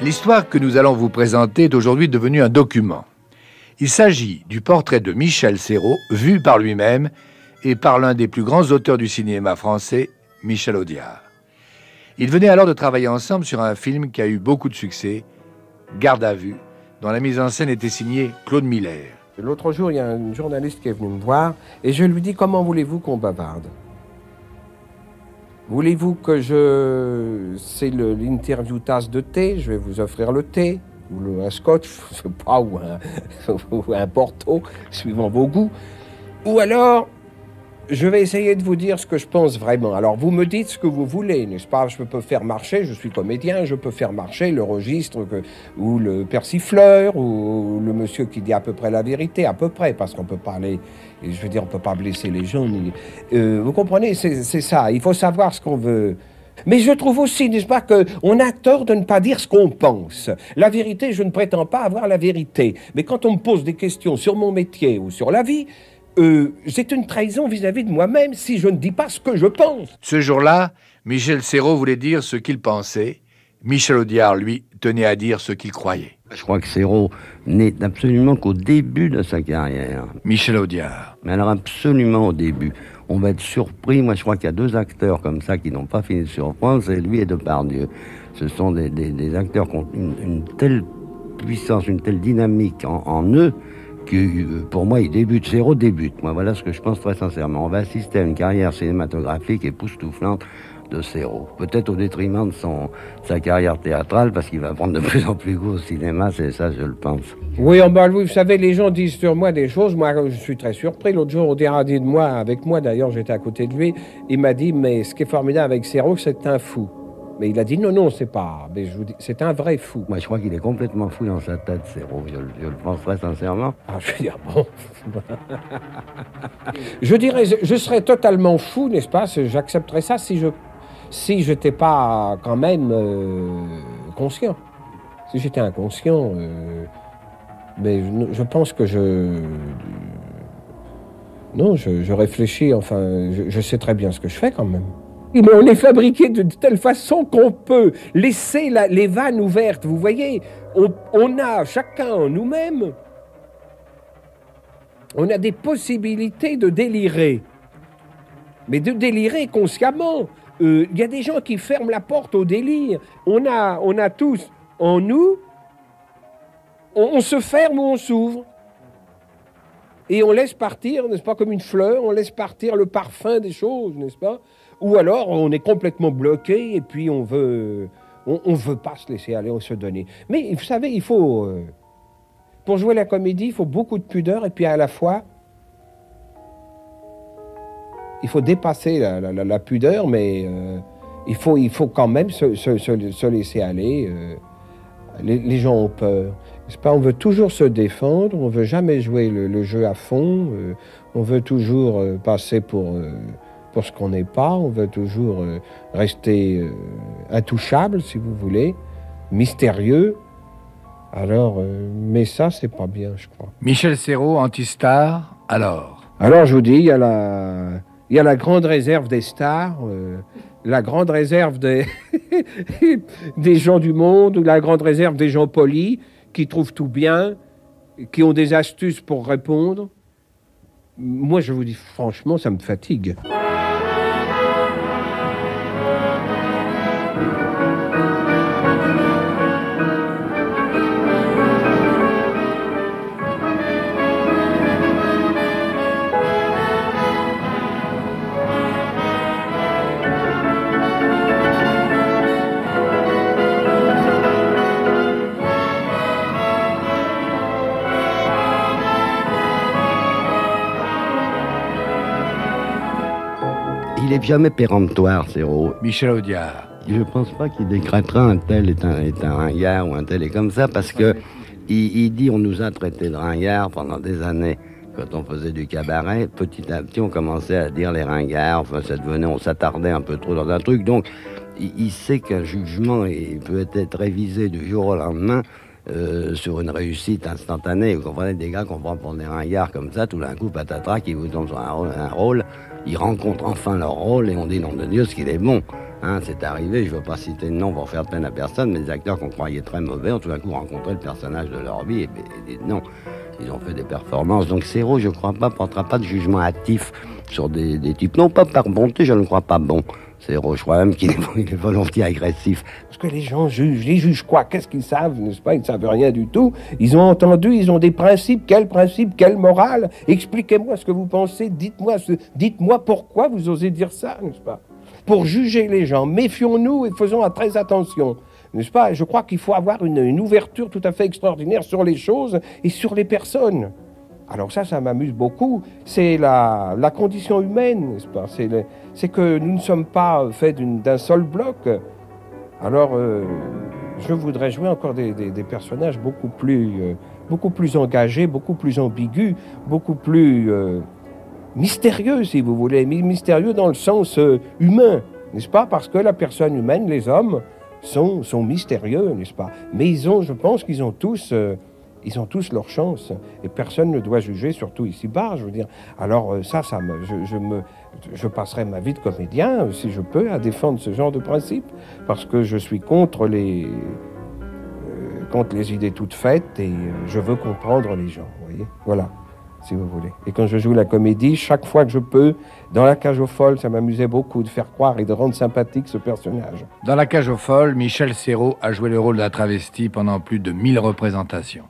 L'histoire que nous allons vous présenter est aujourd'hui devenue un document. Il s'agit du portrait de Michel Serrault, vu par lui-même et par l'un des plus grands auteurs du cinéma français, Michel Audiard. Ils venaient alors de travailler ensemble sur un film qui a eu beaucoup de succès, Garde à vue, dont la mise en scène était signée Claude Miller. L'autre jour, il y a un journaliste qui est venu me voir et je lui dis: comment voulez-vous qu'on bavarde? Voulez-vous que c'est l'interview tasse de thé? Je vais vous offrir le thé, ou un scotch, je sais pas, ou un porto, suivant vos goûts. Ou alors, je vais essayer de vous dire ce que je pense vraiment. Alors, vous me dites ce que vous voulez, n'est-ce pas? Je peux faire marcher, je suis comédien, je peux faire marcher le registre, ou le persifleur, ou le monsieur qui dit à peu près la vérité, à peu près, parce qu'on peut pas aller, je veux dire, on peut pas blesser les gens. Vous comprenez, c'est ça, il faut savoir ce qu'on veut. Mais je trouve aussi, n'est-ce pas, qu'on a tort de ne pas dire ce qu'on pense. La vérité, je ne prétends pas avoir la vérité. Mais quand on me pose des questions sur mon métier ou sur la vie, c'est une trahison vis-à-vis de moi-même si je ne dis pas ce que je pense. Ce jour-là, Michel Serrault voulait dire ce qu'il pensait. Michel Audiard, lui, tenait à dire ce qu'il croyait. Je crois que Serrault n'est absolument qu'au début de sa carrière. Michel Audiard. Mais alors absolument au début. On va être surpris. Moi, je crois qu'il y a deux acteurs comme ça qui n'ont pas fini de surprendre, c'est lui et Depardieu. Ce sont des acteurs qui ont une telle puissance, une telle dynamique en eux, que pour moi, Serrault débute. Moi, voilà ce que je pense très sincèrement. On va assister à une carrière cinématographique époustouflante de Serrault. Peut-être au détriment de sa carrière théâtrale, parce qu'il va prendre de plus en plus goût au cinéma, c'est ça, je le pense. Oui, vous savez, les gens disent sur moi des choses. Moi, je suis très surpris. L'autre jour, Audiard a dit de moi, avec moi d'ailleurs, j'étais à côté de lui, il m'a dit: mais ce qui est formidable avec Serrault, c'est un fou. Mais il a dit: non, c'est pas. Mais je vous dis, c'est un vrai fou. Moi, je crois qu'il est complètement fou dans sa tête, Serrault. Je le pense très sincèrement. Ah, je veux dire, bon. Je dirais, je serais totalement fou, n'est-ce pas? J'accepterais ça si je n'étais pas quand même conscient. Si j'étais inconscient, mais je pense que non, je réfléchis, enfin, je sais très bien ce que je fais quand même. Mais on est fabriqué de telle façon qu'on peut laisser les vannes ouvertes, vous voyez. On a chacun en nous-mêmes, on a des possibilités de délirer, mais de délirer consciemment. Il y a des gens qui ferment la porte au délire. On a tous en nous, on se ferme ou on s'ouvre. Et on laisse partir, n'est-ce pas, comme une fleur, on laisse partir le parfum des choses, n'est-ce pas? Ou alors on est complètement bloqué et puis on veut pas se laisser aller, on se donner. Mais vous savez, il faut, pour jouer la comédie, il faut beaucoup de pudeur et puis à la fois, il faut dépasser la pudeur, mais il faut quand même se laisser aller. Les gens ont peur. N'est-ce pas? On veut toujours se défendre, on veut jamais jouer le jeu à fond, on veut toujours passer pour ce qu'on n'est pas, on veut toujours rester intouchable, si vous voulez, mystérieux. Alors, mais ça, c'est pas bien, je crois. Michel Serrault, anti-star, alors? Alors, je vous dis, il y a la grande réserve des stars, la grande réserve des gens du monde, ou la grande réserve des gens polis, qui trouvent tout bien, qui ont des astuces pour répondre. Moi, je vous dis franchement, ça me fatigue. Il n'est jamais péremptoire, Serrault. Michel Audiard. Je ne pense pas qu'il décrétera un tel est un ringard ou un tel est comme ça, parce que il dit on nous a traités de ringards pendant des années. Quand on faisait du cabaret, petit à petit, on commençait à dire les ringards, enfin, on s'attardait un peu trop dans un truc. Donc, il sait qu'un jugement peut être révisé du jour au lendemain sur une réussite instantanée. Vous comprenez, des gars qu'on prend pour des ringards comme ça, tout d'un coup, patatras, qui vous tombent sur un rôle, ils rencontrent enfin leur rôle et on dit, nom de Dieu, ce qu'il est bon. Hein, c'est arrivé, je ne veux pas citer de nom pour faire de peine à personne, mais des acteurs qu'on croyait très mauvais ont tout d'un coup rencontré le personnage de leur vie, et non, ils ont fait des performances. Donc Serrault, je ne crois pas, portera pas de jugement hâtif sur des types, non pas par bonté, je ne crois pas bon. Serrault, je crois même qu'il est volontiers agressif. Parce que les gens jugent. Les juges quoi? Qu'est-ce qu'ils savent, n'est-ce pas? Ils ne savent rien du tout. Ils ont entendu, ils ont des principes. Quelle morale? Expliquez-moi ce que vous pensez. Dites-moi pourquoi vous osez dire ça, n'est-ce pas? Pour juger les gens, méfions-nous et faisons très attention, n'est-ce pas? Je crois qu'il faut avoir une ouverture tout à fait extraordinaire sur les choses et sur les personnes. Alors ça m'amuse beaucoup. C'est la condition humaine, n'est-ce pas? C'est que nous ne sommes pas faits d'un seul bloc. Alors, je voudrais jouer encore des personnages beaucoup plus engagés, beaucoup plus ambigus, beaucoup plus mystérieux, si vous voulez. Mystérieux dans le sens humain, n'est-ce pas? Parce que la personne humaine, les hommes, sont mystérieux, n'est-ce pas? Mais je pense qu'ils ont tous leur chance. Et personne ne doit juger, surtout ici-bas, je veux dire. Alors je passerai ma vie de comédien, si je peux, à défendre ce genre de principe, parce que je suis contre les idées toutes faites, et je veux comprendre les gens, vous voyez. Voilà, si vous voulez. Et quand je joue la comédie, chaque fois que je peux, dans La Cage aux Folles, ça m'amusait beaucoup de faire croire et de rendre sympathique ce personnage. Dans La Cage aux Folles, Michel Serrault a joué le rôle d'un travesti pendant plus de 1000 représentations.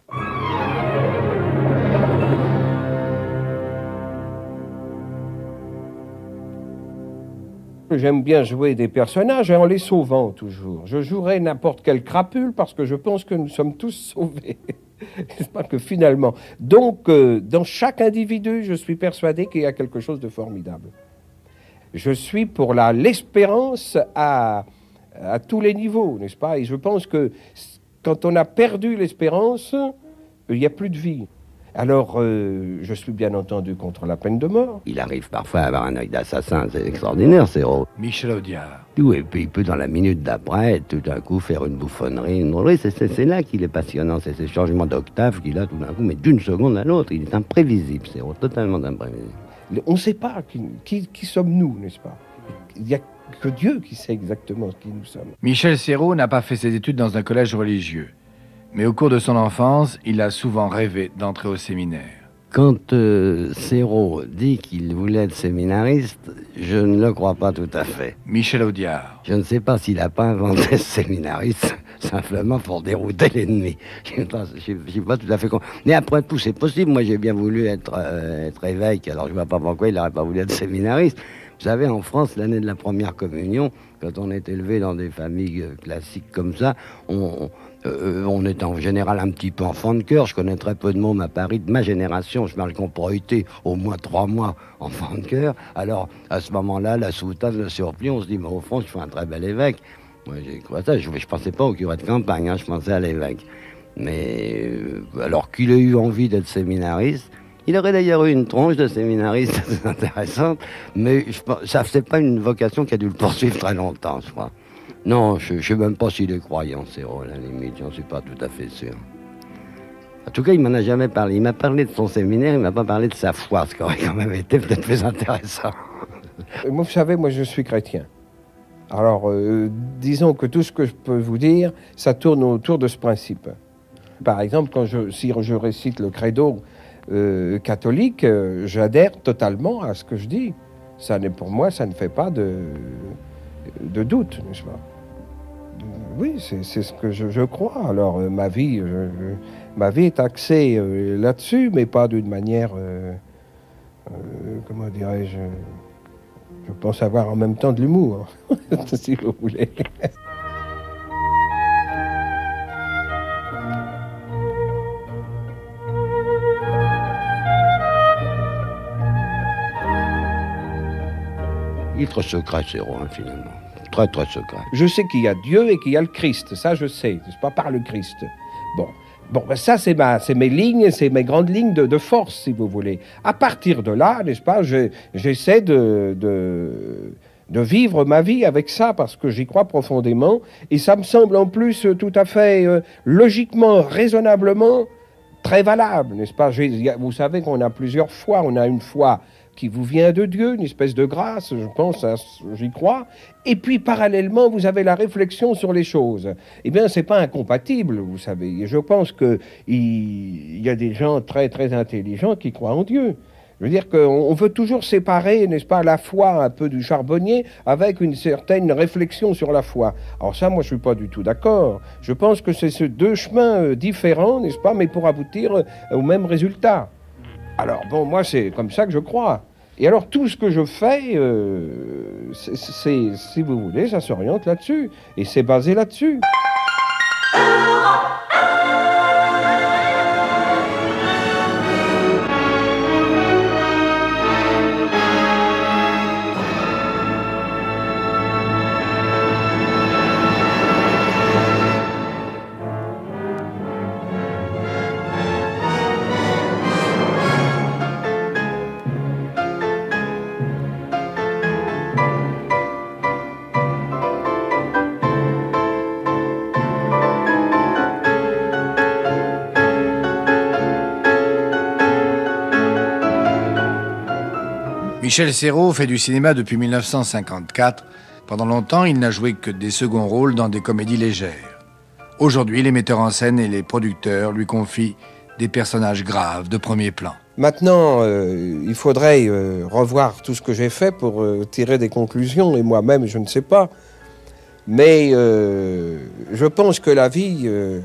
J'aime bien jouer des personnages et en les sauvant toujours. Je jouerai n'importe quelle crapule parce que je pense que nous sommes tous sauvés. C'est pas que finalement. Donc, dans chaque individu, je suis persuadé qu'il y a quelque chose de formidable. Je suis pour l'espérance à tous les niveaux, n'est-ce pas? Et je pense que quand on a perdu l'espérance, il n'y a plus de vie. Alors, je suis bien entendu contre la peine de mort. Il arrive parfois à avoir un œil d'assassin, c'est extraordinaire, Serrault. Michel Audiard. Et puis il peut, dans la minute d'après, tout d'un coup, faire une bouffonnerie, une drôlerie. C'est là qu'il est passionnant, c'est ces changements d'octave qu'il a tout d'un coup, mais d'une seconde à l'autre. Il est imprévisible, Serrault, totalement imprévisible. On ne sait pas qui sommes-nous, n'est-ce pas? Il n'y a que Dieu qui sait exactement qui nous sommes. Michel Serrault n'a pas fait ses études dans un collège religieux. Mais au cours de son enfance, il a souvent rêvé d'entrer au séminaire. Quand Serrault dit qu'il voulait être séminariste, je ne le crois pas tout à fait. Michel Audiard. Je ne sais pas s'il n'a pas inventé ce séminariste simplement pour dérouter l'ennemi. Je ne suis pas tout à fait con. Mais après tout, c'est possible. Moi, j'ai bien voulu être évêque, alors je ne vois pas pourquoi il n'aurait pas voulu être séminariste. Vous savez, en France, l'année de la première communion, quand on est élevé dans des familles classiques comme ça, on est en général un petit peu enfant de cœur. Je connais très peu de mômes à Paris de ma génération. Je parle qu'on pourrait été au moins 3 mois enfant de cœur. Alors, à ce moment-là, la soutane, le surplis, on se dit, mais au fond, je suis un très bel évêque. Moi, j'ai cru ça. Je pensais pas au curé de campagne, je pensais à l'évêque. Mais alors qu'il ait eu envie d'être séminariste, il aurait d'ailleurs eu une tronche de séminariste intéressante, mais ça c'est pas une vocation qui a dû le poursuivre très longtemps, je crois. Non, je ne sais même pas s'il est croyant, Serrault, à la limite, j'en suis pas tout à fait sûr. En tout cas, il m'en a jamais parlé. Il m'a parlé de son séminaire, il m'a pas parlé de sa foi, ce qui aurait quand même été peut-être plus intéressant. Moi, vous savez, moi je suis chrétien. Alors, disons que tout ce que je peux vous dire, ça tourne autour de ce principe. Par exemple, si je récite le credo catholique, j'adhère totalement à ce que je dis. Pour moi, ça ne fait pas de doute, n'est-ce pas? Oui, c'est ce que je crois. Alors, ma vie est axée là-dessus, mais pas d'une manière, comment dirais-je, je pense avoir en même temps de l'humour, si vous voulez. Il est très secret, Serrault, finalement. Très, très secret. Je sais qu'il y a Dieu et qu'il y a le Christ. Ça, je sais. n'est-ce pas, par le Christ. Bon, ben ça, c'est mes lignes, c'est mes grandes lignes de force, si vous voulez. À partir de là, n'est-ce pas, j'essaie de vivre ma vie avec ça, parce que j'y crois profondément. Et ça me semble en plus tout à fait logiquement, raisonnablement, très valable, n'est-ce pas? Vous savez qu'on a plusieurs foi. On a une foi qui vous vient de Dieu, une espèce de grâce, je pense, j'y crois. Et puis, parallèlement, vous avez la réflexion sur les choses. Eh bien, c'est pas incompatible, vous savez. Et je pense qu'il y a des gens très, très intelligents qui croient en Dieu. Je veux dire qu'on veut toujours séparer, n'est-ce pas, la foi un peu du charbonnier avec une certaine réflexion sur la foi. Alors ça, moi, je suis pas du tout d'accord. Je pense que c'est ces deux chemins différents, n'est-ce pas, mais pour aboutir au même résultat. Alors bon, moi, c'est comme ça que je crois. Et alors, tout ce que je fais, si vous voulez, ça s'oriente là-dessus. Et c'est basé là-dessus. Michel Serrault fait du cinéma depuis 1954. Pendant longtemps, il n'a joué que des seconds rôles dans des comédies légères. Aujourd'hui, les metteurs en scène et les producteurs lui confient des personnages graves de premier plan. Maintenant, il faudrait revoir tout ce que j'ai fait pour tirer des conclusions, et moi-même, je ne sais pas. Mais je pense que la vie est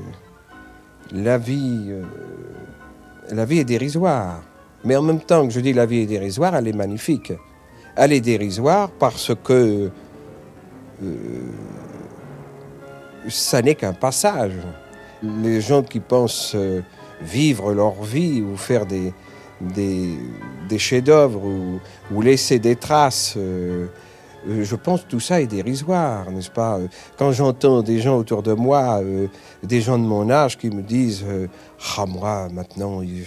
dérisoire. Mais en même temps que je dis la vie est dérisoire, elle est magnifique. Elle est dérisoire parce que ça n'est qu'un passage. Les gens qui pensent vivre leur vie ou faire des chefs-d'œuvre ou laisser des traces, je pense que tout ça est dérisoire, n'est-ce pas? Quand j'entends des gens autour de moi, des gens de mon âge qui me disent « Ah, moi, maintenant, il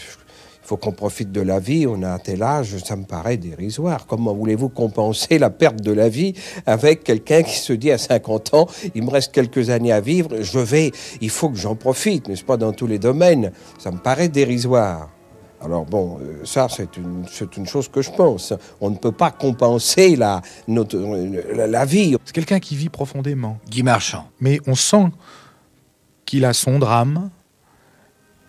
faut qu'on profite de la vie, on a un tel âge », ça me paraît dérisoire. Comment voulez-vous compenser la perte de la vie avec quelqu'un qui se dit à 50 ans, il me reste quelques années à vivre, il faut que j'en profite, n'est-ce pas, dans tous les domaines. Ça me paraît dérisoire. Alors bon, ça c'est une chose que je pense. On ne peut pas compenser la vie. C'est quelqu'un qui vit profondément. Guy Marchand. Mais on sent qu'il a son drame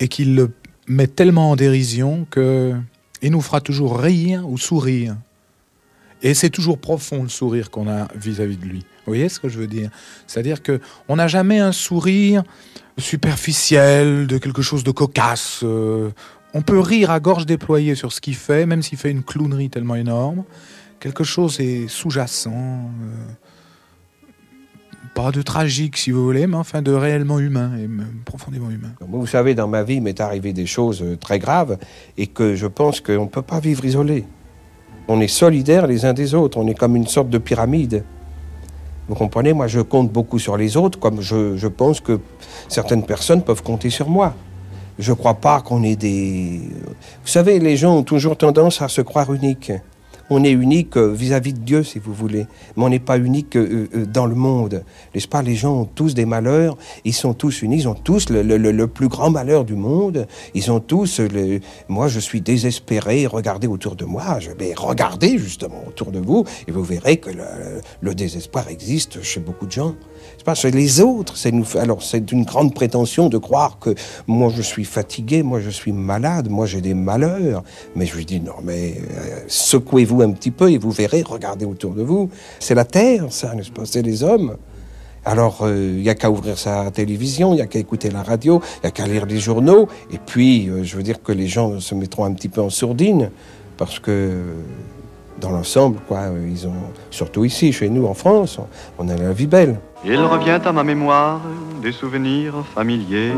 et qu'il le met tellement en dérision qu'il nous fera toujours rire ou sourire. Et c'est toujours profond le sourire qu'on a vis-à-vis de lui. Vous voyez ce que je veux dire? C'est-à-dire qu'on n'a jamais un sourire superficiel, de quelque chose de cocasse. On peut rire à gorge déployée sur ce qu'il fait, même s'il fait une clownerie tellement énorme. Quelque chose est sous-jacent. Pas de tragique, si vous voulez, mais enfin de réellement humain, et même profondément humain. Vous savez, dans ma vie, il m'est arrivé des choses très graves, et que je pense qu'on ne peut pas vivre isolé. On est solidaires les uns des autres, on est comme une sorte de pyramide. Vous comprenez, moi je compte beaucoup sur les autres, comme je pense que certaines personnes peuvent compter sur moi. Je ne crois pas qu'on ait des... Vous savez, les gens ont toujours tendance à se croire uniques. On est unique vis-à-vis de Dieu, si vous voulez. Mais on n'est pas unique dans le monde. N'est-ce pas? Les gens ont tous des malheurs. Ils sont tous unis. Ils ont tous le plus grand malheur du monde. Ils ont tous... Moi, je suis désespéré. Regardez autour de moi. Je vais regarder justement autour de vous. Et vous verrez que le désespoir existe chez beaucoup de gens. C'est pas chez les autres. Alors, c'est une grande prétention de croire que moi, je suis fatigué. Moi, je suis malade. Moi, j'ai des malheurs. Mais je lui dis, non, mais secouez-vous un petit peu et vous verrez, regardez autour de vous. C'est la terre, ça, n'est-ce pas? C'est les hommes. Alors, il n'y a qu'à ouvrir sa télévision, il n'y a qu'à écouter la radio, il n'y a qu'à lire les journaux. Et puis, je veux dire que les gens se mettront un petit peu en sourdine, parce que, dans l'ensemble, quoi, ils ont, surtout ici, chez nous, en France, on a la vie belle. Il revient à ma mémoire des souvenirs familiers.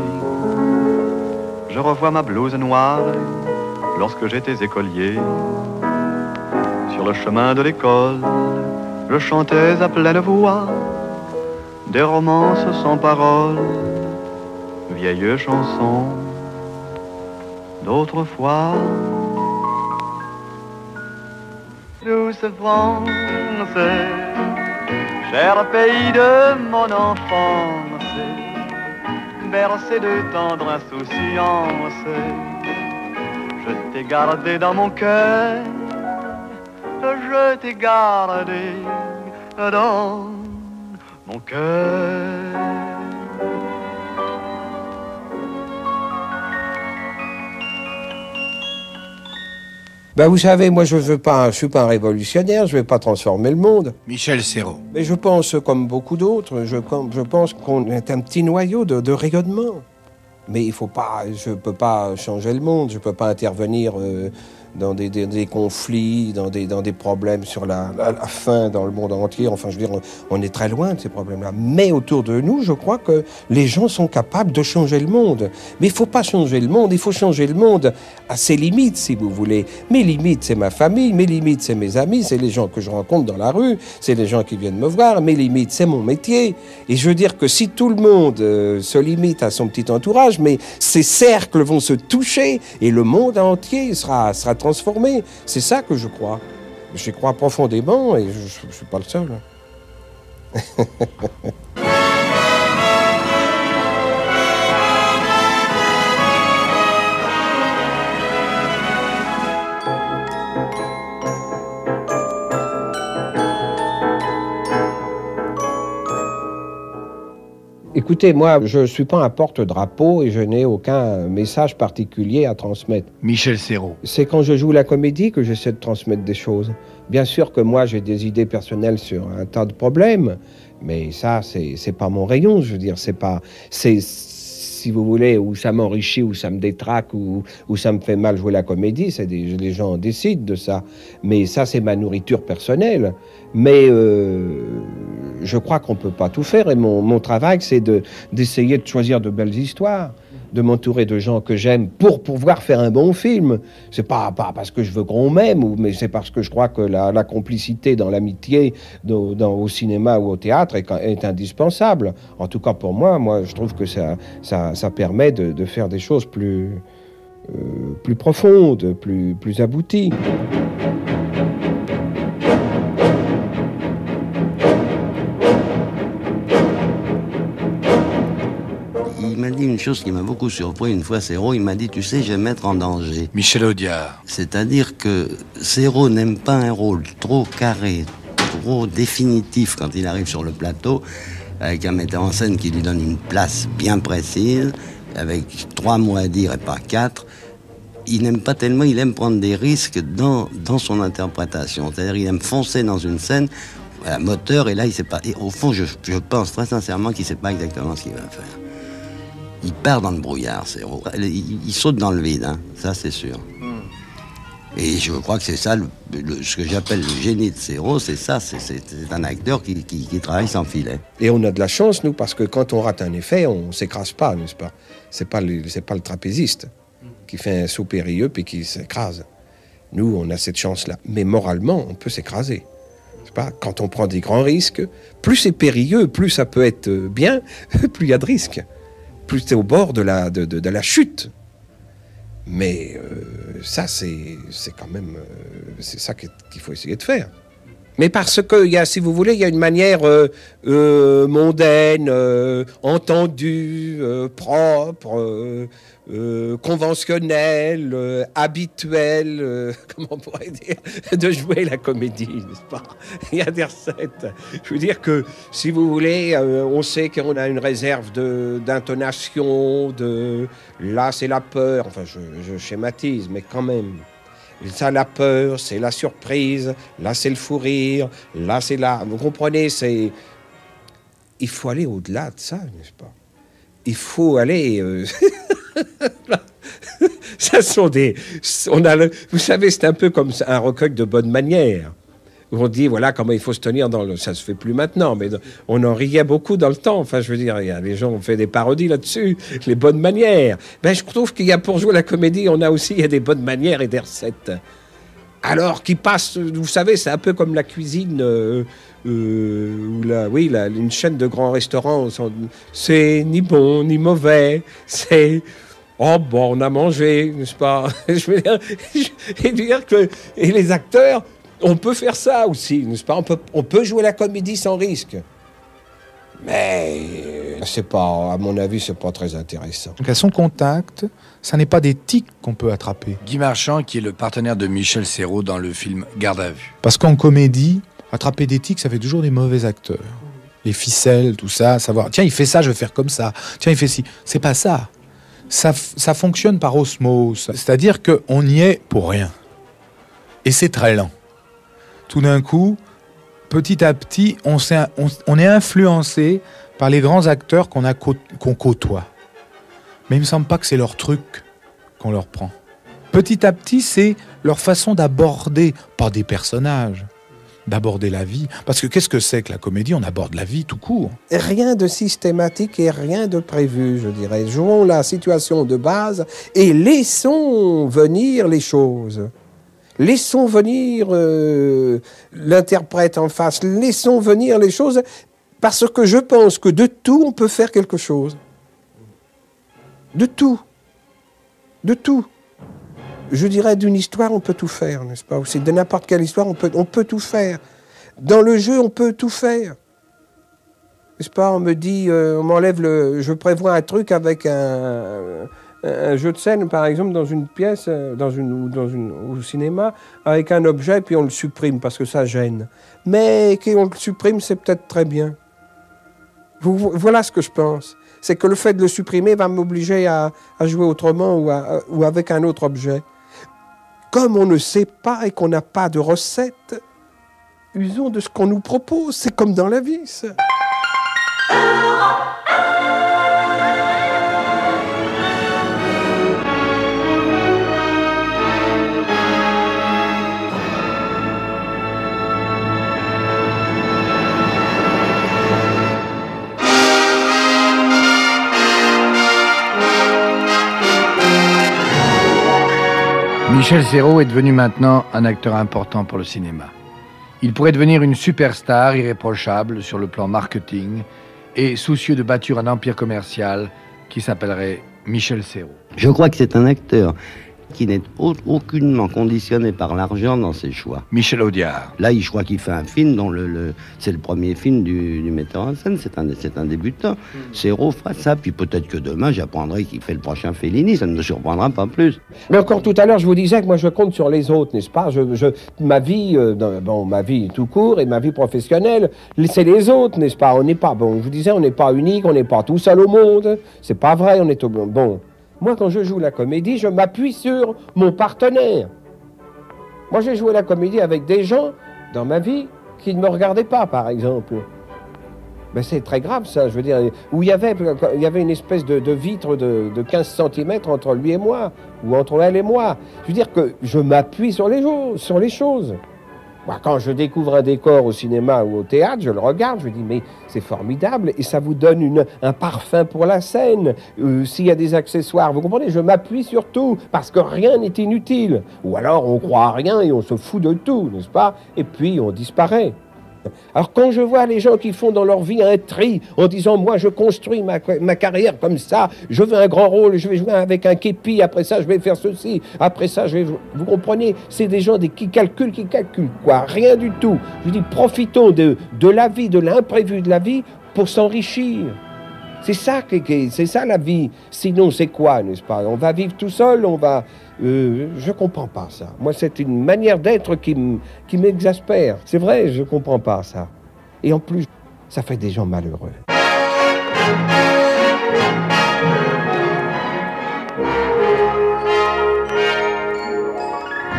Je revois ma blouse noire lorsque j'étais écolier. Sur le chemin de l'école, je chantais à pleine voix des romances sans paroles, vieilles chansons d'autrefois. Douce France, cher pays de mon enfance, bercé de tendre insouciance, je t'ai gardé dans mon cœur je t'ai gardé dans mon cœur. Ben vous savez, moi je suis pas un révolutionnaire, je ne vais pas transformer le monde. Michel Serrault. Mais je pense, comme beaucoup d'autres, je pense qu'on est un petit noyau de rayonnement. Mais il faut pas, je ne peux pas changer le monde, je ne peux pas intervenir dans des conflits, dans des problèmes sur la faim dans le monde entier. Enfin, je veux dire, on est très loin de ces problèmes-là. Mais autour de nous, je crois que les gens sont capables de changer le monde. Mais il ne faut pas changer le monde, il faut changer le monde à ses limites, si vous voulez. Mes limites, c'est ma famille, mes limites, c'est mes amis, c'est les gens que je rencontre dans la rue, c'est les gens qui viennent me voir, mes limites, c'est mon métier. Et je veux dire que si tout le monde se limite à son petit entourage, mais ces cercles vont se toucher et le monde entier sera transformé. C'est ça que je crois. J'y crois profondément et je ne suis pas le seul. Écoutez, moi, je ne suis pas un porte-drapeau et je n'ai aucun message particulier à transmettre. Michel Serrault. C'est quand je joue la comédie que j'essaie de transmettre des choses. Bien sûr que moi, j'ai des idées personnelles sur un tas de problèmes, mais ça, c'est pas mon rayon. Je veux dire, si vous voulez, où ça m'enrichit, où ça me détraque, où ça me fait mal jouer la comédie, les gens décident de ça. Mais ça, c'est ma nourriture personnelle. Mais je crois qu'on ne peut pas tout faire. Et mon travail, c'est d'essayer de choisir de belles histoires, de m'entourer de gens que j'aime pour pouvoir faire un bon film. C'est pas parce que je veux qu'on m'aime, mais c'est parce que je crois que la complicité dans l'amitié, au cinéma ou au théâtre est indispensable. En tout cas pour moi, je trouve que ça permet de faire des choses plus profondes, plus abouties. Il m'a dit une chose qui m'a beaucoup surpris une fois, Serrault, il m'a dit, tu sais, je vais me mettre en danger. Michel Audiard. C'est-à-dire que Serrault n'aime pas un rôle trop carré, trop définitif quand il arrive sur le plateau, avec un metteur en scène qui lui donne une place bien précise, avec 3 mots à dire et pas 4. Il n'aime pas tellement, il aime prendre des risques dans son interprétation. C'est-à-dire il aime foncer dans une scène, moteur, et là, il sait pas. Et au fond, je pense très sincèrement qu'il ne sait pas exactement ce qu'il va faire. Il part dans le brouillard, Serrault. Il saute dans le vide, hein, ça c'est sûr. Et je crois que c'est ça, ce que j'appelle le génie de Serrault, c'est ça, c'est un acteur qui travaille sans filet. Et on a de la chance, nous, parce que quand on rate un effet, on ne s'écrase pas, n'est-ce pas? C'est pas le trapéziste qui fait un saut périlleux puis qui s'écrase. Nous, on a cette chance-là. Mais moralement, on peut s'écraser. Pas, quand on prend des grands risques, plus c'est périlleux, plus ça peut être bien, plus il y a de risques. Plus c'est au bord de la chute. Mais ça, c'est quand même... c'est ça qu'il faut essayer de faire. Mais parce que, si vous voulez, il y a une manière mondaine, entendue, propre, conventionnelle, habituelle, comment on pourrait dire, de jouer la comédie, n'est-ce pas? Il y a des recettes. Je veux dire que, si vous voulez, on sait qu'on a une réserve d'intonation, là c'est la peur, enfin je schématise, mais quand même. Ça, la peur, c'est la surprise, là c'est le fou rire, là c'est là. Vous comprenez, il faut aller au-delà de ça, n'est-ce pas? Il faut aller... ça sont des... vous savez, c'est un peu comme un recueil de bonnes manières. Où on dit, voilà comment il faut se tenir dans le... Ça se fait plus maintenant, mais on en riait beaucoup dans le temps. Enfin, je veux dire, les gens ont fait des parodies là-dessus, les bonnes manières. Ben, je trouve qu'il y a, pour jouer la comédie, il y a des bonnes manières et des recettes. Alors, qui passent, vous savez, c'est un peu comme la cuisine, une chaîne de grands restaurants, c'est ni bon, ni mauvais, c'est... Oh, bon, on a mangé, n'est-ce pas? Je veux dire et les acteurs... On peut faire ça aussi, n'est-ce pas? On peut jouer la comédie sans risque. Mais C'est pas, à mon avis, c'est pas très intéressant. Donc à son contact, ça n'est pas des tics qu'on peut attraper. Guy Marchand, qui est le partenaire de Michel Serrault dans le film Garde à vue. Parce qu'en comédie, attraper des tics, ça fait toujours des mauvais acteurs. Les ficelles, tout ça, savoir, tiens, il fait ça, je vais faire comme ça. Tiens, il fait ci. C'est pas ça. Ça fonctionne par osmose. C'est-à-dire qu'on y est pour rien. Et c'est très lent. Tout d'un coup, petit à petit, on est influencé par les grands acteurs qu'on côtoie. Mais il me semble pas que c'est leur truc qu'on leur prend. Petit à petit, c'est leur façon d'aborder, pas des personnages, d'aborder la vie. Parce que qu'est-ce que c'est que la comédie? On aborde la vie tout court. Rien de systématique et rien de prévu, je dirais. Jouons la situation de base et laissons venir les choses. Laissons venir l'interprète en face. Laissons venir les choses parce que je pense que de tout, on peut faire quelque chose. De tout. De tout. Je dirais d'une histoire, on peut tout faire, n'est-ce pas? Aussi, de n'importe quelle histoire, on peut tout faire. Dans le jeu, on peut tout faire. N'est-ce pas? On me dit, on m'enlève je prévois un truc avec un jeu de scène, par exemple, dans une pièce, au cinéma, avec un objet, puis on le supprime parce que ça gêne. Mais qu'on le supprime, c'est peut-être très bien. Voilà ce que je pense. C'est que le fait de le supprimer va m'obliger à jouer autrement ou avec un autre objet. Comme on ne sait pas et qu'on n'a pas de recette, usons de ce qu'on nous propose. C'est comme dans la vie, ça. Michel Serrault est devenu maintenant un acteur important pour le cinéma. Il pourrait devenir une superstar irréprochable sur le plan marketing et soucieux de bâtir un empire commercial qui s'appellerait Michel Serrault. Je crois que c'est un acteur qui n'est aucunement conditionné par l'argent dans ses choix. Michel Audiard. Là, je crois qu'il fait un film dont c'est le premier film du metteur en scène, c'est un débutant. Serrault fera ça, puis peut-être que demain, j'apprendrai qu'il fait le prochain Fellini, ça ne me surprendra pas plus. Mais encore tout à l'heure, je vous disais que moi, je compte sur les autres, n'est-ce pas? Ma vie, ma vie tout court et ma vie professionnelle, c'est les autres, n'est-ce pas? On n'est pas, je vous disais, on n'est pas unique, on n'est pas tout seul au monde. C'est pas vrai, on est bon. Moi, quand je joue la comédie, je m'appuie sur mon partenaire. Moi, j'ai joué la comédie avec des gens, dans ma vie, qui ne me regardaient pas, par exemple. Ben, c'est très grave, ça, je veux dire. Où il y avait une espèce de vitre de 15 cm entre lui et moi, ou entre elle et moi. Je veux dire que je m'appuie sur les choses. Moi, quand je découvre un décor au cinéma ou au théâtre, je le regarde, je me dis, mais c'est formidable, et ça vous donne un parfum pour la scène. S'il y a des accessoires, vous comprenez, je m'appuie sur tout, parce que rien n'est inutile. Ou alors, on croit à rien et on se fout de tout, n'est-ce pas? Et puis, on disparaît. Alors quand je vois les gens qui font dans leur vie un tri en disant moi je construis ma carrière comme ça, je veux un grand rôle, je vais jouer avec un képi, après ça je vais faire ceci, après ça je vais... Vous comprenez? C'est des gens qui calculent quoi, rien du tout. Je dis profitons de la vie, de l'imprévu de la vie pour s'enrichir. C'est ça la vie. Sinon c'est quoi, n'est-ce pas? On va vivre tout seul, on va... je comprends pas ça. Moi, c'est une manière d'être qui m'exaspère. C'est vrai, je comprends pas ça. Et en plus, ça fait des gens malheureux.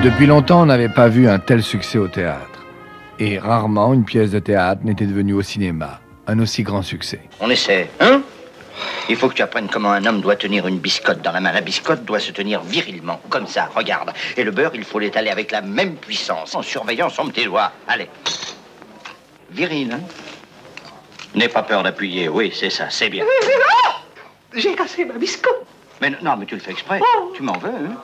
Depuis longtemps, on n'avait pas vu un tel succès au théâtre. Et rarement, une pièce de théâtre n'était devenue au cinéma un aussi grand succès. On essaie, hein? Il faut que tu apprennes comment un homme doit tenir une biscotte dans la main. La biscotte doit se tenir virilement, comme ça, regarde. Et le beurre, il faut l'étaler avec la même puissance, en surveillant son petit doigt. Allez. Viril, hein? N'aie pas peur d'appuyer, oui, c'est ça, c'est bien. J'ai cassé ma biscotte. Mais non, mais tu le fais exprès. Tu m'en veux, hein?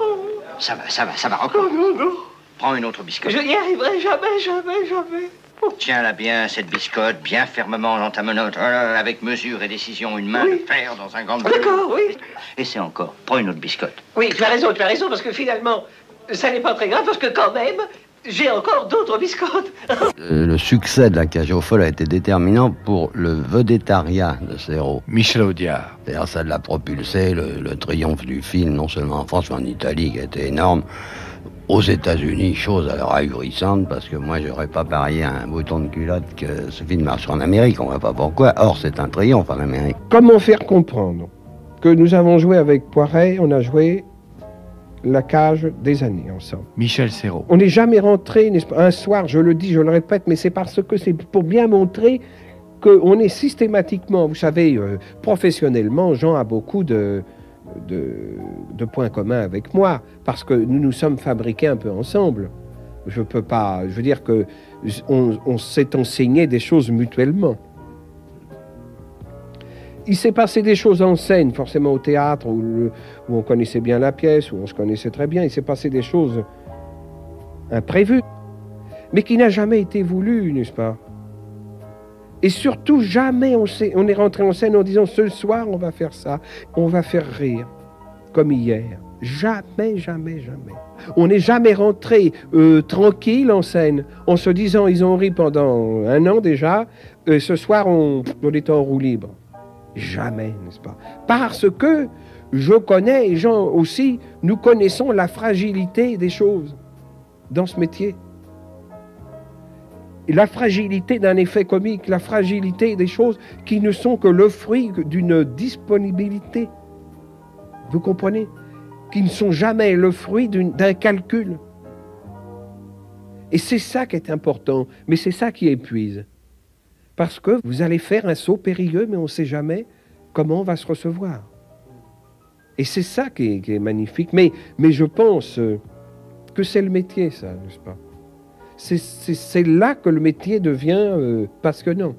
Ça va encore. Non. Prends une autre biscotte. Je n'y arriverai jamais. Tiens-la bien, cette biscotte, bien fermement dans ta menotte, avec mesure et décision, une main de fer dans un gant de... D'accord, oui. Essaie encore, prends une autre biscotte. Oui, tu as raison, parce que finalement, ça n'est pas très grave, parce que quand même, J'ai encore d'autres biscottes. Le succès de la cage aux folles a été déterminant pour le vedettariat de Serrault. Michel Audiard. C'est-à-dire, ça l'a propulsé, le triomphe du film, non seulement en France, mais en Italie, qui a été énorme. Aux États-Unis, chose alors ahurissante, parce que moi, j'aurais pas parié à un bouton de culotte que ce film marche en Amérique, on voit pas pourquoi. Or, c'est un triomphe en Amérique. Comment faire comprendre que nous avons joué avec Poiret, on a joué La Cage des années ensemble. Michel Serrault. On n'est jamais rentré, n'est-ce pas, un soir, je le dis, je le répète, mais c'est parce que c'est pour bien montrer qu'on est systématiquement, vous savez, professionnellement, Jean a beaucoup de points communs avec moi, parce que nous nous sommes fabriqués un peu ensemble. Je peux pas, je veux dire que on s'est enseigné des choses mutuellement. Il s'est passé des choses en scène, forcément au théâtre, où on connaissait bien la pièce, où on se connaissait très bien. Il s'est passé des choses imprévues, mais qui n'a jamais été voulu, n'est-ce pas? Et surtout, jamais on est rentré en scène en disant « ce soir, on va faire ça, on va faire rire », comme hier. Jamais, jamais, jamais. On n'est jamais rentré tranquille en scène, en se disant « ils ont ri pendant un an déjà, ce soir, on est en roue libre ». Jamais, n'est-ce pas? Parce que je connais, et Jean aussi, nous connaissons la fragilité des choses dans ce métier. Et la fragilité d'un effet comique, la fragilité des choses qui ne sont que le fruit d'une disponibilité. Vous comprenez? Qui ne sont jamais le fruit d'un calcul. Et c'est ça qui est important, mais c'est ça qui épuise. Parce que vous allez faire un saut périlleux, mais on ne sait jamais comment on va se recevoir. Et c'est ça qui est magnifique. Mais je pense que c'est le métier, ça, n'est-ce pas? C'est là que le métier devient passionnant.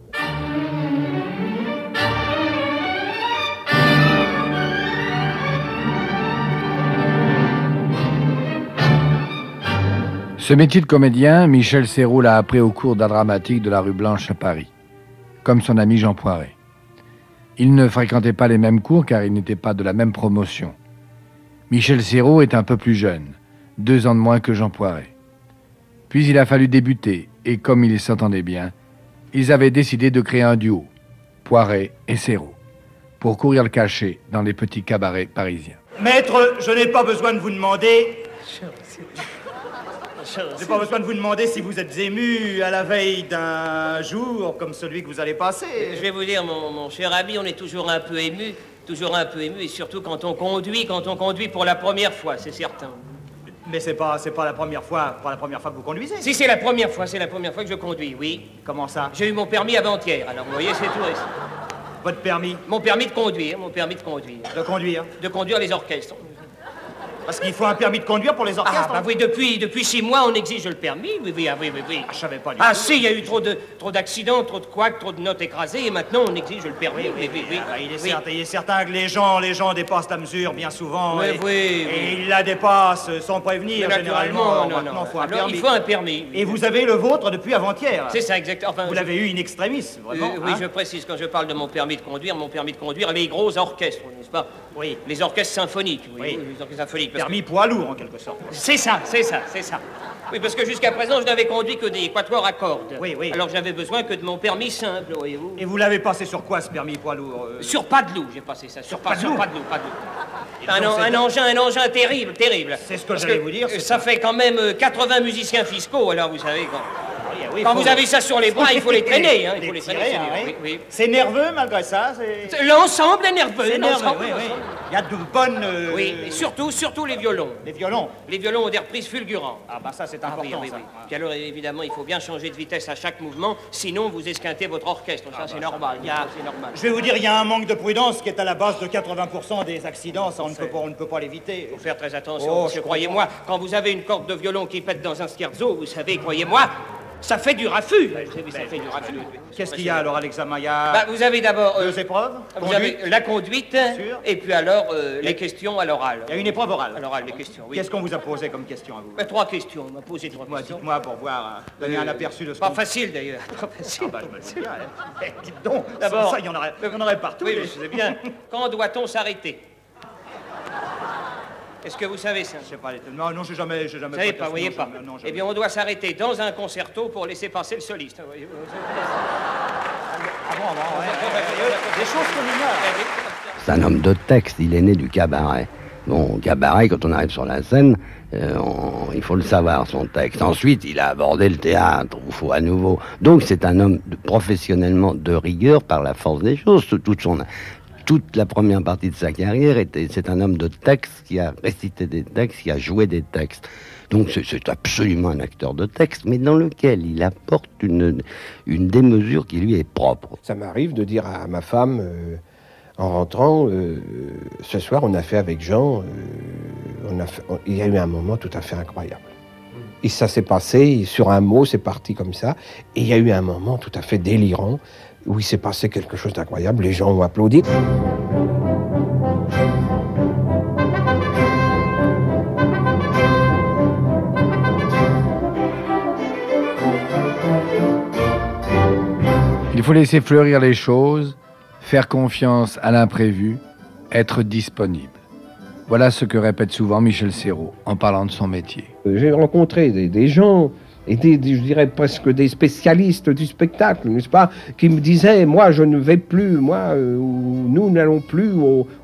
Ce métier de comédien, Michel Serrault l'a appris au cours d'art dramatique de la rue Blanche à Paris, comme son ami Jean Poiret. Ils ne fréquentaient pas les mêmes cours car ils n'étaient pas de la même promotion. Michel Serrault est un peu plus jeune, 2 ans de moins que Jean Poiret. Puis il a fallu débuter, et comme ils s'entendaient bien, ils avaient décidé de créer un duo, Poiret et Serrault, pour courir le cachet dans les petits cabarets parisiens. Maître, je n'ai pas besoin de vous demander... Je n'ai pas besoin de vous demander si vous êtes ému à la veille d'un jour comme celui que vous allez passer. Je vais vous dire, mon cher ami, on est toujours un peu ému, et surtout quand on conduit pour la première fois, c'est certain. Mais c'est pas la première fois que vous conduisez. Si, c'est la première fois que je conduis, oui. Comment ça? J'ai eu mon permis avant-hier, alors vous voyez, c'est tout récent. Votre permis? Mon permis de conduire. De conduire? De conduire les orchestres. Parce qu'il faut un permis de conduire pour les orchestres. Ah, bah oui, depuis 6 mois, on exige le permis. Oui. Ah, je savais pas du tout. Si, il y a eu trop d'accidents, trop de couacs, trop de notes écrasées, et maintenant, on exige le permis. Oui. Il est certain que les gens dépassent la mesure bien souvent. Oui. Et ils la dépassent sans prévenir, généralement. Non. Faut un permis. Il faut un permis. Et vous avez le vôtre depuis avant-hier. C'est ça, exactement. Enfin, vous l'avez eu in extremis, vraiment. Oui, je précise, quand je parle de mon permis de conduire, les gros orchestres, n'est-ce pas? Oui. Les orchestres symphoniques, oui. Les orchestres symphoniques. Permis poids lourd, en quelque sorte. C'est ça. Oui, parce que jusqu'à présent, je n'avais conduit que des quatuors à cordes. Oui. Alors j'avais besoin que de mon permis simple, voyez-vous. Et vous l'avez passé sur quoi, ce permis poids lourd Sur Padeloup, j'ai passé ça. Sur Padeloup. Un engin terrible. C'est ce que j'allais vous dire. Ça fait quand même 80 musiciens fiscaux, alors vous savez, quand vous avez ça sur les bras, il faut les traîner. Il faut les traîner. Oui. C'est nerveux, malgré ça. L'ensemble est nerveux. Oui. Il y a de bonnes... Oui, et surtout les violons. Les violons? Les violons ont des reprises fulgurantes. Ah, bah ça, c'est important, ça. Puis alors, évidemment, il faut bien changer de vitesse à chaque mouvement, sinon vous esquintez votre orchestre. Ça, c'est normal. C'est normal. Je vais vous dire, il y a un manque de prudence qui est à la base de 80% des accidents. Ça, on ne peut pas l'éviter. Il faut faire très attention, parce que croyez-moi, quand vous avez une corde de violon qui pète dans un scherzo, vous savez, croyez-moi, ça fait du raffut. Ça fait du raffut. Qu'est-ce qu'il y a alors à l'examen? Vous avez d'abord... 2 épreuves. Vous avez la conduite, et puis alors les questions à l'oral. Il y a une épreuve orale. À l'oral, les questions, oui. Qu'est-ce qu'on vous a posé comme question à vous? 3 questions. On m'a posé 3 questions. Dites-moi pour voir, donner un aperçu de ce Pas facile d'ailleurs. Pas facile. Je me le dis bien. Dites donc, d'abord, ça, il y en aurait partout. Oui, je sais bien. Quand doit-on s'arrêter? Est-ce que vous savez ça? Je sais pas, non, j'ai jamais... Vous savez pas, voyez pas. Non, Eh bien, on doit s'arrêter dans un concerto pour laisser passer le soliste. Voyez-vous. Ah bon, ouais. Des choses qu'on ignore. C'est un homme de texte, il est né du cabaret. Bon, cabaret, quand on arrive sur la scène, il faut le savoir, son texte. Ensuite, il a abordé le théâtre, il faut à nouveau. Donc, c'est un homme professionnellement de rigueur par la force des choses. Toute la première partie de sa carrière, c'est un homme de texte qui a récité des textes, qui a joué des textes. Donc, c'est absolument un acteur de texte, mais dans lequel il apporte une démesure qui lui est propre. Ça m'arrive de dire à ma femme... en rentrant, ce soir, on a fait avec Jean, il y a eu un moment tout à fait incroyable. Et ça s'est passé, sur un mot, c'est parti comme ça. Et il y a eu un moment tout à fait délirant, où il s'est passé quelque chose d'incroyable. Les gens ont applaudi. Il faut laisser fleurir les choses, faire confiance à l'imprévu, être disponible. Voilà ce que répète souvent Michel Serrault en parlant de son métier. J'ai rencontré des gens, et je dirais presque des spécialistes du spectacle, n'est-ce pas, qui me disaient, moi je ne vais plus, nous n'allons plus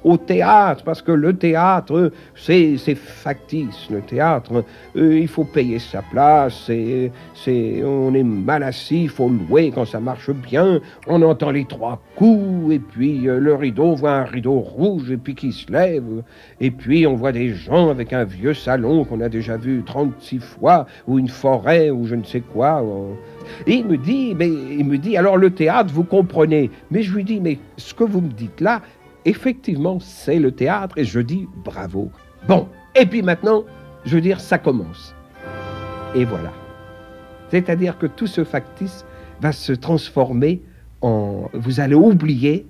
au théâtre, parce que le théâtre, c'est factice, le théâtre, il faut payer sa place, on est mal assis, il faut louer quand ça marche bien, on entend les 3 coups, et puis le rideau, on voit un rideau rouge, et puis qui se lève, et puis on voit des gens avec un vieux salon qu'on a déjà vu 36 fois, ou une forêt, ou je ne sais quoi. Et il me dit, alors le théâtre, vous comprenez. Mais je lui dis, mais ce que vous me dites là, effectivement, c'est le théâtre. Et je dis, bravo. Bon, et puis maintenant, je veux dire, ça commence. Et voilà. C'est-à-dire que tout ce factice va se transformer en... Vous allez oublier,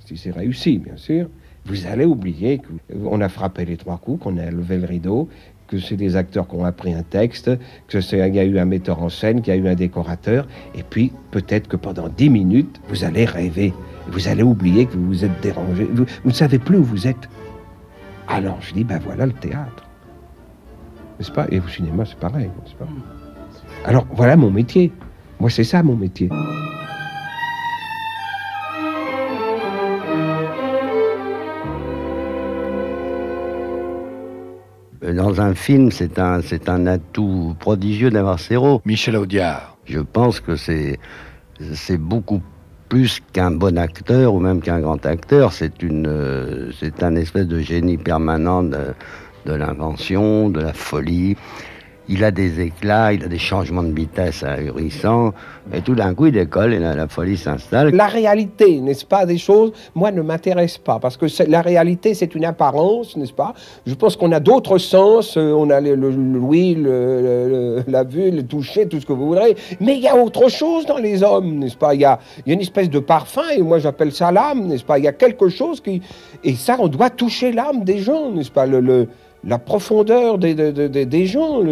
si c'est réussi, bien sûr, vous allez oublier qu'on a frappé les 3 coups, qu'on a levé le rideau, que c'est des acteurs qui ont appris un texte, qu'il y a eu un metteur en scène, qu'il y a eu un décorateur, et puis peut-être que pendant 10 minutes, vous allez rêver, vous allez oublier que vous vous êtes dérangé, vous ne savez plus où vous êtes. Alors je dis, ben voilà le théâtre, n'est-ce pas? Et au cinéma, c'est pareil, n'est-ce pas? Alors voilà mon métier, moi c'est ça mon métier. Dans un film, c'est un atout prodigieux d'avoir Serrault. Michel Audiard. Je pense que c'est beaucoup plus qu'un bon acteur ou même qu'un grand acteur. C'est un espèce de génie permanent de l'invention, de la folie. Il a des éclats, il a des changements de vitesse ahurissants, et tout d'un coup il décolle et la folie s'installe. La réalité, n'est-ce pas, des choses, moi, ne m'intéresse pas, parce que la réalité, c'est une apparence, n'est-ce pas? Je pense qu'on a d'autres sens, on a l'ouïe, la vue, le toucher, tout ce que vous voudrez, mais il y a autre chose dans les hommes, n'est-ce pas? Il y a une espèce de parfum, et moi j'appelle ça l'âme, n'est-ce pas? Il y a quelque chose qui... Et ça, on doit toucher l'âme des gens, n'est-ce pas? La profondeur des gens.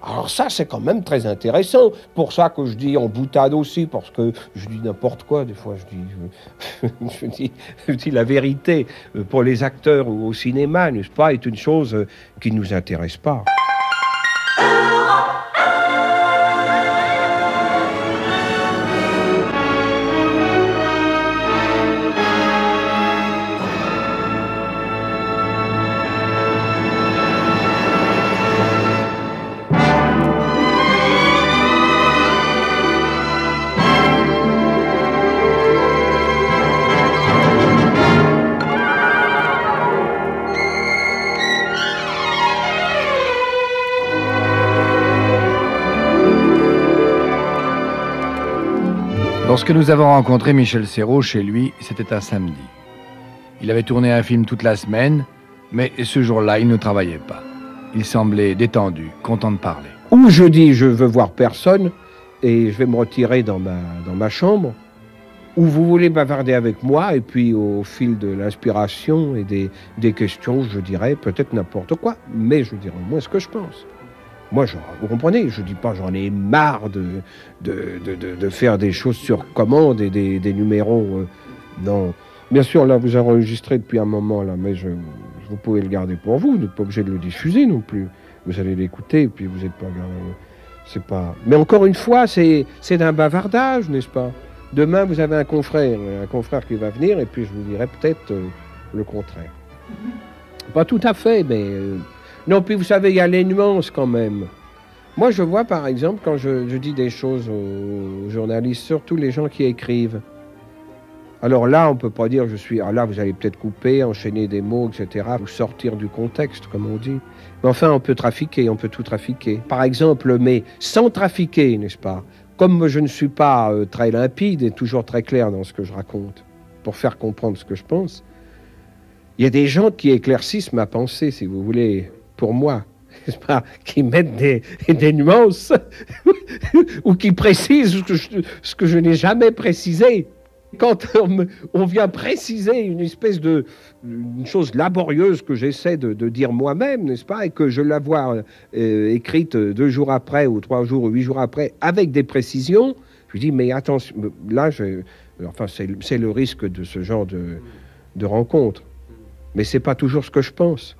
Alors ça, c'est quand même très intéressant. Pour ça que je dis en boutade aussi, parce que je dis n'importe quoi. Des fois, je dis la vérité. Pour les acteurs ou au cinéma, n'est-ce pas, est une chose qui ne nous intéresse pas. Lorsque nous avons rencontré Michel Serrault chez lui, c'était un samedi. Il avait tourné un film toute la semaine, mais ce jour-là, il ne travaillait pas. Il semblait détendu, content de parler. Ou je dis, je veux voir personne, et je vais me retirer dans ma chambre, ou vous voulez bavarder avec moi, et puis au fil de l'inspiration et des questions, je dirais peut-être n'importe quoi, mais je dirais au moins ce que je pense. Moi, vous comprenez, je ne dis pas j'en ai marre de faire des choses sur commande et des numéros. Non. Bien sûr, là, vous enregistrez depuis un moment, là, mais je vous pouvez le garder pour vous, vous n'êtes pas obligé de le diffuser non plus. Vous allez l'écouter, et puis vous n'êtes pas... C'est pas... Mais encore une fois, c'est d'un bavardage, n'est-ce pas? Demain, vous avez un confrère qui va venir, et puis je vous dirai peut-être le contraire. Pas tout à fait, mais... Non, puis vous savez, il y a les nuances quand même. Moi, je vois, par exemple, quand je dis des choses aux journalistes, surtout les gens qui écrivent. Alors là, on ne peut pas dire je suis... Ah là, vous allez peut-être couper, enchaîner des mots, etc., ou sortir du contexte, comme on dit. Mais enfin, on peut trafiquer, on peut tout trafiquer. Par exemple, mais sans trafiquer, n'est-ce pas? Comme je ne suis pas très limpide et toujours très clair dans ce que je raconte, pour faire comprendre ce que je pense, il y a des gens qui éclaircissent ma pensée, si vous voulez, pour moi, n'est-ce pas, qui mettent des nuances ou qui précisent ce que je n'ai jamais précisé. Quand on vient préciser une espèce une chose laborieuse que j'essaie de dire moi-même, n'est-ce pas, et que je la vois écrite 2 jours après, ou 3 jours, ou 8 jours après, avec des précisions, je dis, mais attention, là, enfin, c'est le risque de ce genre de rencontre. Mais c'est pas toujours ce que je pense.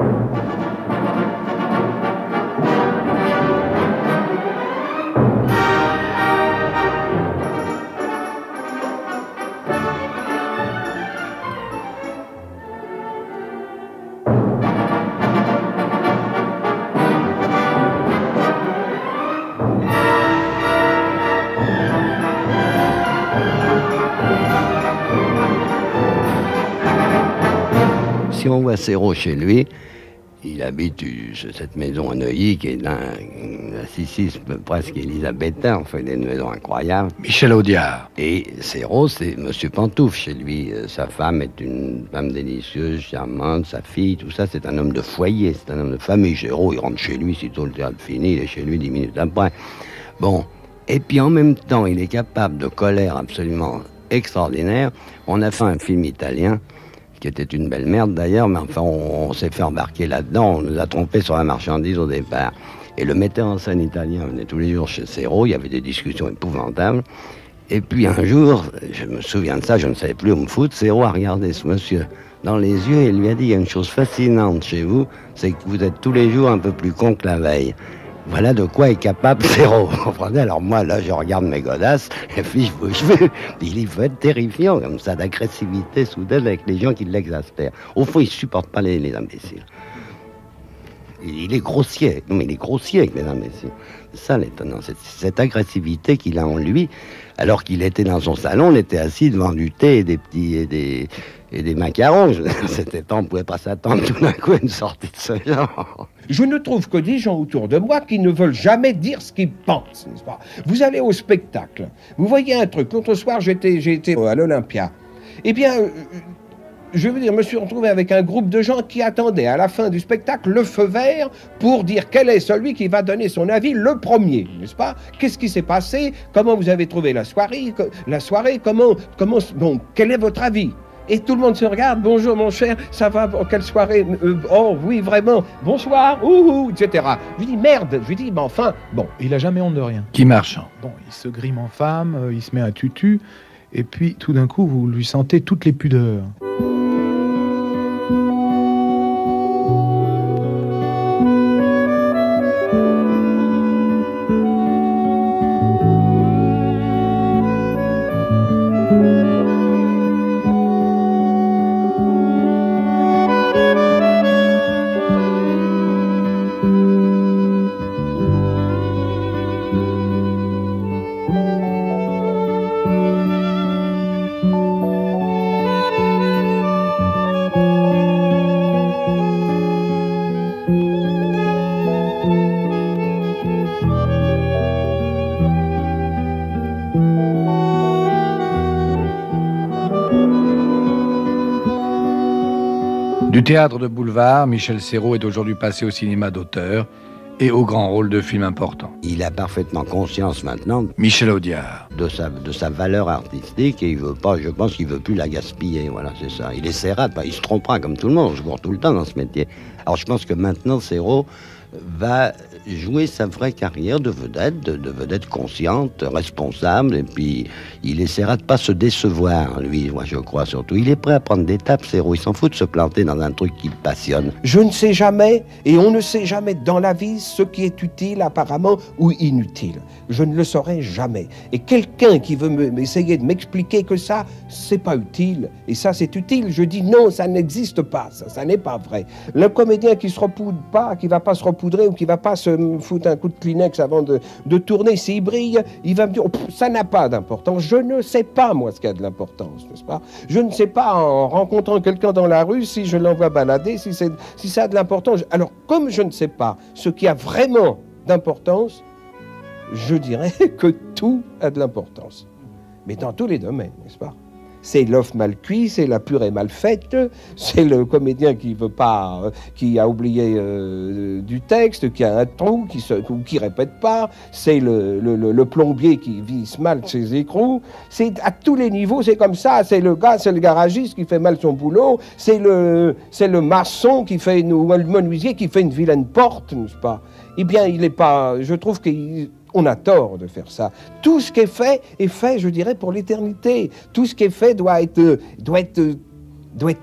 Si on voit Serrault chez lui, il habite cette maison à Neuilly qui est un classicisme presque élisabétain, on fait des maisons incroyables. Michel Audiard. Et Serrault, c'est Monsieur Pantoufle chez lui. Sa femme est une femme délicieuse, charmante, sa fille, tout ça, c'est un homme de foyer, c'est un homme de famille. Serrault, il rentre chez lui, sitôt le théâtre fini, il est chez lui 10 minutes après. Bon, et puis en même temps, il est capable de colère absolument extraordinaire. On a fait un film italien, qui était une belle merde d'ailleurs, mais enfin on s'est fait embarquer là-dedans, on nous a trompés sur la marchandise au départ. Et le metteur en scène italien venait tous les jours chez Serrault, il y avait des discussions épouvantables. Et puis un jour, je me souviens de ça, je ne savais plus où me foutre, Serrault a regardé ce monsieur dans les yeux et lui a dit, il y a une chose fascinante chez vous, c'est que vous êtes tous les jours un peu plus con que la veille. Voilà de quoi est capable Serrault, vous comprenez? Alors moi, là, je regarde mes godasses, et puis il faut être terrifiant, comme ça, d'agressivité soudaine avec les gens qui l'exaspèrent. Au fond, il ne supporte pas les imbéciles. Il est grossier, non mais il est grossier avec les imbéciles. C'est ça l'étonnant, cette agressivité qu'il a en lui, alors qu'il était dans son salon, on était assis devant du thé et des macarons. C'était temps, on ne pouvait pas s'attendre tout d'un coup à une sortie de ce genre. Je ne trouve que des gens autour de moi qui ne veulent jamais dire ce qu'ils pensent, n'est-ce pas? Vous allez au spectacle, vous voyez un truc. L'autre soir, j'ai été à l'Olympia. Eh bien, je veux dire, je me suis retrouvé avec un groupe de gens qui attendaient à la fin du spectacle le feu vert pour dire quel est celui qui va donner son avis le premier, n'est-ce pas? Qu'est-ce qui s'est passé? Comment vous avez trouvé la soirée? Bon, quel est votre avis? Et tout le monde se regarde, bonjour mon cher, ça va, quelle soirée? Oh oui, vraiment, bonsoir, etc. Je lui dis, merde, je lui dis, mais enfin, bon. Il a jamais honte de rien. Guy Marchand. Bon, il se grime en femme, il se met un tutu, et puis tout d'un coup, vous lui sentez toutes les pudeurs. Du théâtre de boulevard, Michel Serrault est aujourd'hui passé au cinéma d'auteur et au grand rôle de films importants. Il a parfaitement conscience maintenant Michel Audiard. de sa valeur artistique et il veut pas, je pense qu'il veut plus la gaspiller, voilà, c'est ça. Il essaiera, il se trompera comme tout le monde, je vois tout le temps dans ce métier. Alors je pense que maintenant Serrault va jouer sa vraie carrière de vedette consciente, responsable, et puis il essaiera de pas se décevoir, lui, moi je crois surtout. Il est prêt à prendre des tapes, Serrault, il s'en fout de se planter dans un truc qui le passionne. Je ne sais jamais, et on ne sait jamais dans la vie ce qui est utile apparemment ou inutile. Je ne le saurai jamais. Et quelqu'un qui veut essayer de m'expliquer que ça, c'est pas utile, et ça c'est utile, je dis non, ça n'existe pas, ça n'est pas vrai. Le comédien qui se repoudre pas, qui va pas se repoudrer ou qui va pas se foutre un coup de Kleenex avant de tourner, s'il brille, il va me dire, oh, ça n'a pas d'importance. Je ne sais pas, moi, ce qui a de l'importance, n'est-ce pas? Je ne sais pas, en rencontrant quelqu'un dans la rue, si je l'envoie balader, si ça a de l'importance. Alors, comme je ne sais pas ce qui a vraiment d'importance, je dirais que tout a de l'importance. Mais dans tous les domaines, n'est-ce pas? C'est l'œuf mal cuit, c'est la purée mal faite, c'est le comédien qui veut pas, qui a oublié du texte, qui a un trou, qui répète pas, c'est le plombier qui visse mal ses écrous. C'est à tous les niveaux, c'est comme ça. C'est le garagiste qui fait mal son boulot, c'est le maçon qui fait, ou le menuisier qui fait une vilaine porte, n'est-ce pas? Eh bien, il est pas. Je trouve qu'on a tort de faire ça. Tout ce qui est fait, je dirais, pour l'éternité. Tout ce qui est fait doit être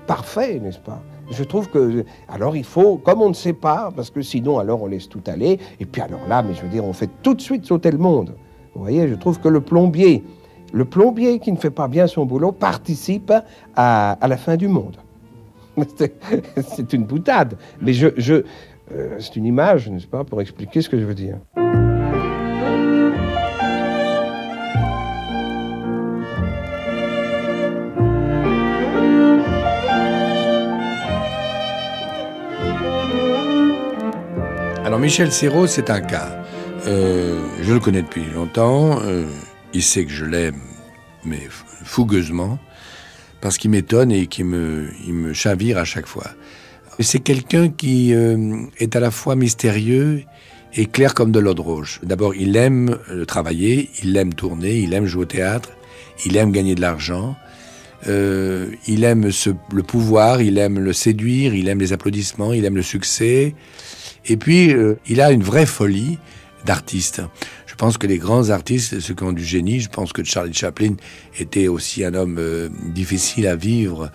parfait, n'est-ce pas? Je trouve que... Alors il faut, comme on ne sait pas, parce que sinon, alors on laisse tout aller, et puis alors là, mais je veux dire, on fait tout de suite sauter le monde. Vous voyez, je trouve que le plombier qui ne fait pas bien son boulot participe à la fin du monde. C'est une boutade, mais c'est une image, n'est-ce pas, pour expliquer ce que je veux dire. Alors Michel Serrault, c'est un cas. Je le connais depuis longtemps. Il sait que je l'aime, mais fougueusement, parce qu'il m'étonne et qu'il me chavire à chaque fois. C'est quelqu'un qui est à la fois mystérieux et clair comme de l'eau de roche. D'abord, il aime travailler, il aime tourner, il aime jouer au théâtre, il aime gagner de l'argent, il aime le pouvoir, il aime le séduire, il aime les applaudissements, il aime le succès. Et puis, il a une vraie folie d'artiste. Je pense que les grands artistes, ceux qui ont du génie, je pense que Charlie Chaplin était aussi un homme difficile à vivre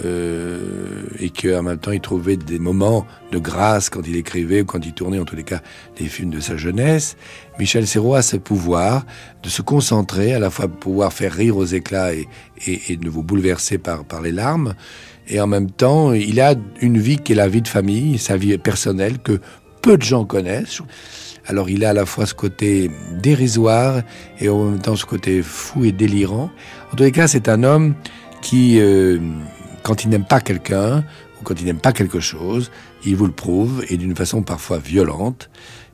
et qu'en même temps, il trouvait des moments de grâce quand il écrivait ou quand il tournait, en tous les cas, les films de sa jeunesse. Michel Serrault a ce pouvoir de se concentrer, à la fois pouvoir faire rire aux éclats et de vous bouleverser par les larmes. Et en même temps, il a une vie qui est la vie de famille, sa vie personnelle, que peu de gens connaissent. Alors il a à la fois ce côté dérisoire et en même temps ce côté fou et délirant. En tous les cas, c'est un homme qui, quand il n'aime pas quelqu'un ou quand il n'aime pas quelque chose, il vous le prouve et d'une façon parfois violente.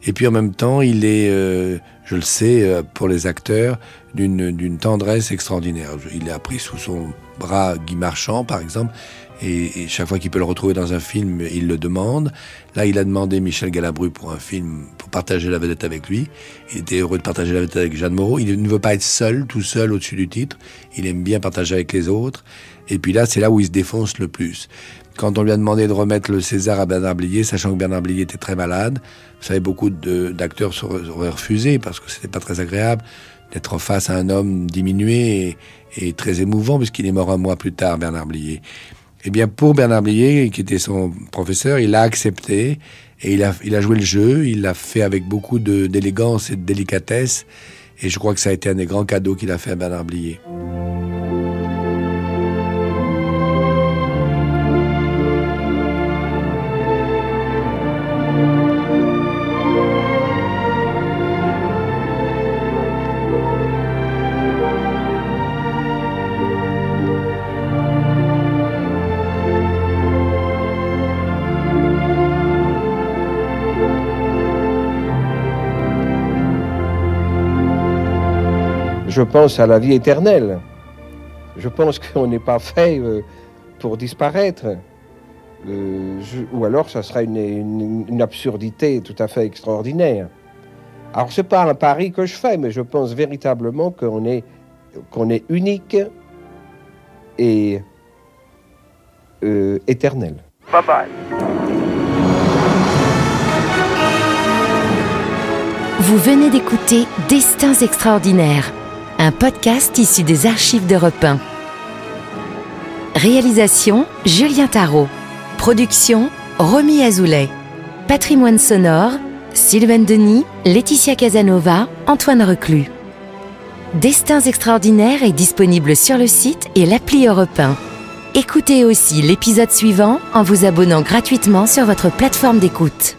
Et puis en même temps, il est, je le sais, pour les acteurs, d'une tendresse extraordinaire. Il a pris sous son bras Guy Marchand, par exemple, et chaque fois qu'il peut le retrouver dans un film, il le demande. Là, il a demandé Michel Galabru pour un film, pour partager la vedette avec lui. Il était heureux de partager la vedette avec Jeanne Moreau. Il ne veut pas être seul, tout seul, au-dessus du titre. Il aime bien partager avec les autres. Et puis là, c'est là où il se défonce le plus. Quand on lui a demandé de remettre le César à Bernard Blier, sachant que Bernard Blier était très malade, vous savez, beaucoup d'acteurs auraient refusé parce que c'était pas très agréable d'être face à un homme diminué et très émouvant, puisqu'il est mort un mois plus tard, Bernard Blier. Eh bien, pour Bernard Blier, qui était son professeur, il a accepté et il a joué le jeu. Il l'a fait avec beaucoup d'élégance et de délicatesse. Et je crois que ça a été un des grands cadeaux qu'il a fait à Bernard Blier. Je pense à la vie éternelle. Je pense qu'on n'est pas fait pour disparaître. Ou alors, ça sera une absurdité tout à fait extraordinaire. Alors, c'est pas un pari que je fais, mais je pense véritablement qu'on est unique et éternel. Bye bye. Vous venez d'écouter Destins extraordinaires, un podcast issu des archives d'Europe 1. Réalisation, Julien Tarot. Production, Romy Azoulay. Patrimoine sonore, Sylvain Denis, Laetitia Casanova, Antoine Reclus. Destins extraordinaires est disponible sur le site et l'appli Europe 1. Écoutez aussi l'épisode suivant en vous abonnant gratuitement sur votre plateforme d'écoute.